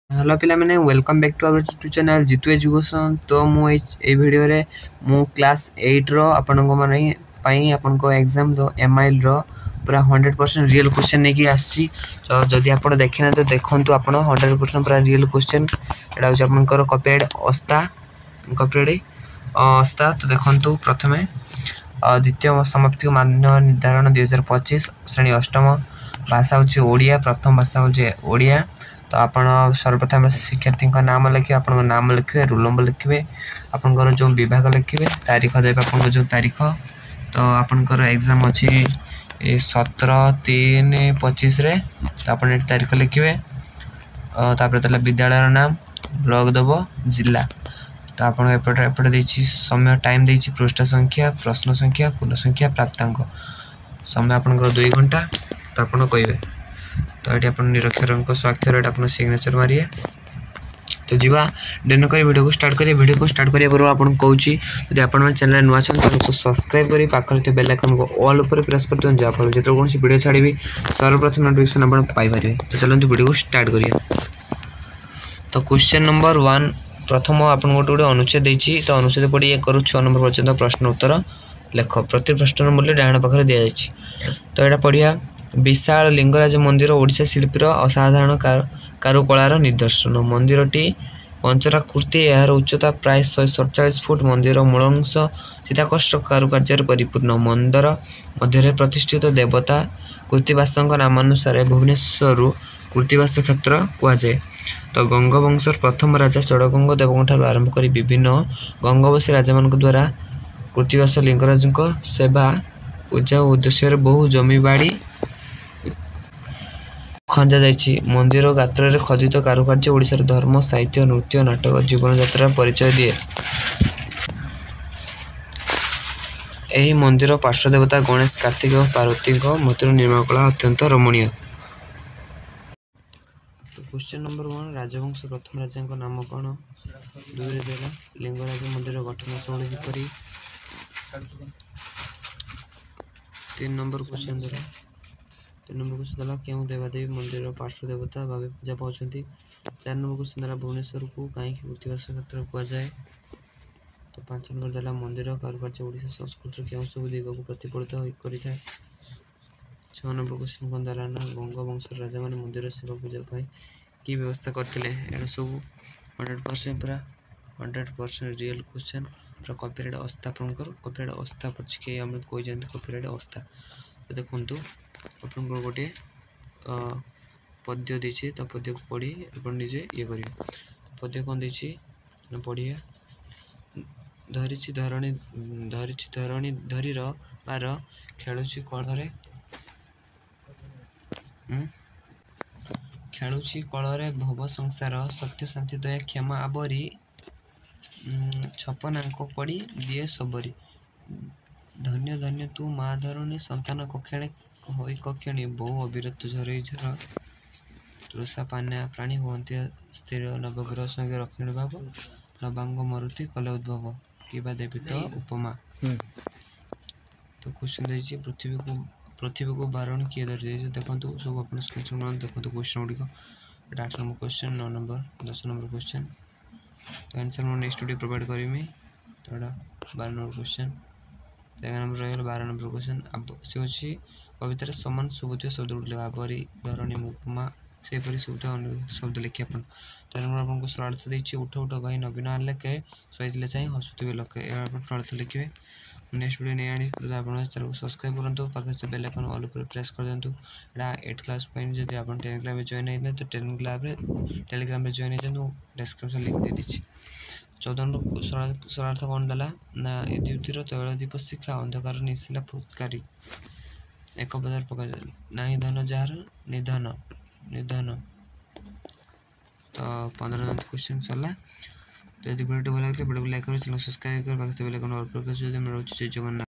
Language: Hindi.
हेलो पिला मैंने welcome back to our YouTube channel Jeetu education. तो मुझे वीडियो रे मु क्लास 8 रो आपनको माने पई आपनको एग्जाम रो एमआईएल रो पूरा 100% रियल क्वेश्चन नहीं आसी। तो जदि आप देखना तो देखंतु आप 100% पूरा रियल क्वेश्चन एटा होछ आपनकर कॉपीराइट अवस्था। तो देखंतु प्रथमे द्वितीय समाप्ति मान्य निर्धारण 2025 श्रेणी अष्टम भाषा होची ओडिया, प्रथम भाषा होची ओडिया। तो आपण सर्वप्रथम शिक्षार्थी नाम लिखे, आप नाम लिखे, रोल नंबर लिखे, आपंकर जो विभाग लिखे, तारीख देवे आप जो तारीख। तो आपंकर एग्जाम अच्छी 17/3/25 तो आप तारीख लिखे, तापर विद्यालय नाम, ब्लॉक दब, जिला। तो आपटे समय टाइम देछि पृष्ठ संख्या, प्रश्न संख्या, पूर्ण संख्या, प्राप्तांक। समय आपंकर 2 घंटा। तो आप कहे तो ये आप निरक्षर स्वाक्षर आप सिग्नेचर मारिए। तो जीवा डेन कर वीडियो को स्टार्ट करिए। वीडियो को स्टार्ट करिया पूर्व आपको कहूँ जब आप चैनल नुआ चैनल सब्सक्राइब करी पाखर बेल आइकन को ऑल पर प्रेस कर दिखाँ जहाँफल जो कौन वीडियो छाड़ी सर्वप्रथम नोटिफिकेशन आप पाइपर। तो चलते वीडियो को स्टार्ट करिए। तो क्वेश्चन नंबर 1 प्रथम आपको गोटे अनुच्छेद देती। तो अनुच्छेद पढ़ी 1 ରୁ 6 नंबर पर्यंत प्रश्न उत्तर लेख। प्रति प्रश्न नंबर डाण पाखे दि जाए। तो यहाँ पढ़िया विशाल लिंगराज मंदिर ओडिशा शिल्पीर असाधारण कारुकलार निदर्शन। मंदिरटी पंचराकृति, यार उच्चता प्राय 147 फुट। मंदिर मूल अंश सीताकष्ट कारुकार्य परिपूर्ण। मंदिर मध्य प्रतिष्ठित देवता कृतिवासଙ୍କ नामानुसार भुवनेश्वर कृतिवास क्षेत्र कहुए। तो गंगवंशर प्रथम राजा चड़गंग देवଙ୍କ आरंभ कर विभिन्न गंगवंशी राजा मान द्वारा कृतिवास लिंगराज सेवा पूजा उद्देश्य बहु जमीबाड़ी खंजा जाइछि। मंदिर गात्र खचित कारुकार्य ओडिशार धर्म, साहित्य, नृत्य, नाटक, जीवन यात्रा परिचय दिए। यही मंदिर पार्श्व देवता गणेश, कार्तिक और पार्वती मूर्तिर निर्माण कला अत्यंत रमणीय। तो क्वेश्चन नंबर 1 राजवंश प्रथम राजा नाम कौन? 2 लिंगराज मंदिर गठन शैली किपरि? 3 नंबर क्वेश्चन द्वारा 3 नंबर क्वेश्चन द्वारा क्यों देवादेवी मंदिर पार्श्व देवता भाव पूजा पाँच। 4 नंबर क्वेश्चन द्वारा भुवनेश्वर को कहीं कृतिवास क्षेत्र कहुए। तो 5 नंबर द्वारा मंदिर कारुकार्य ओडिशा संस्कृति क्यों सब दिग को प्रतिफलित कर। 6 नंबर क्वेश्चन कौन द्वारा ना गंगवंश राजा मैंने मंदिर सेवा पूजा की व्यवस्था करते। सब 100% पूरा 100% रियल क्वेश्चन पूरा कॉपीराइट अवस्था आपंकर कॉपीराइट अवस्था पछके आम कही कॉपीराइट अवस्था। तो देखो आप गोटे पद्य देछि। तो पद्य को पढ़ी आप निजे ये करेंगे। पद्य कौन देछि पढ़िए। धरिछि धरणी धरीर पार खेलुछि कलरे खेलुछि कलरे भव संसार सत्य शांति दया क्षमा आवरी 56 अंक पड़ी दिए सबरी। धन्य धन्य तू माँ धरणी संतान कक्षणे होई कक्षणी बहु अविरत झरई झर तुलसा पान्या प्राणी हुअन्ते स्थिर नवग्रह संगे रक्षिणी भाव नवांग मरुति कले उद्भव किबा देवी तो उपमा। तो क्वेश्चन देखिए पृथ्वी को बारण किए दर्ज देखो सब अपने स्क्रीन देखो क्वेश्चन गुड़िक 8 number question 9 number 10 number question. तो आंसर मैं नेक्स्ट वीडियो प्रोवाइड करी। तो 12 नंबर क्वेश्चन 11 नंबर रही 12 नंबर क्वेश्चन से अच्छी कवितार समान सुबुत शब्द गुड आवरी धरणी उपमा से शब्द लिखे आप। 13 नंबर आपको सरलार्थ देखिए उठ उठ भाई नवीन आले के सही चाहिए हसुवे लगे सरलार्थ लिखे। नेक्स्ट वीडियो नहीं आनी आप चैनल को सब्सक्राइब करूँ पाखे बेल आइकन ऑल पर प्रेस कर दिंतु। यहाँ 8 क्लास जब आप टेलीग्राम में जॉइन होते तो टेलीग्राम में जॉइन हो डिस्क्रिप्शन लिंक दे दीजिए। 14 नंबर सरलार्थ कौन देला ना द्युतिर तैलदीप शिखा अंधकार निशिला फुत्कारी एक बजार पका ना धन जार निधन निधन। तो 15 नंबर क्वेश्चन सरला। तो यदि वीडियो भल लगे वीडियो को लाइक करें, चैनल सब्सक्राइब कर जगन्नाथ।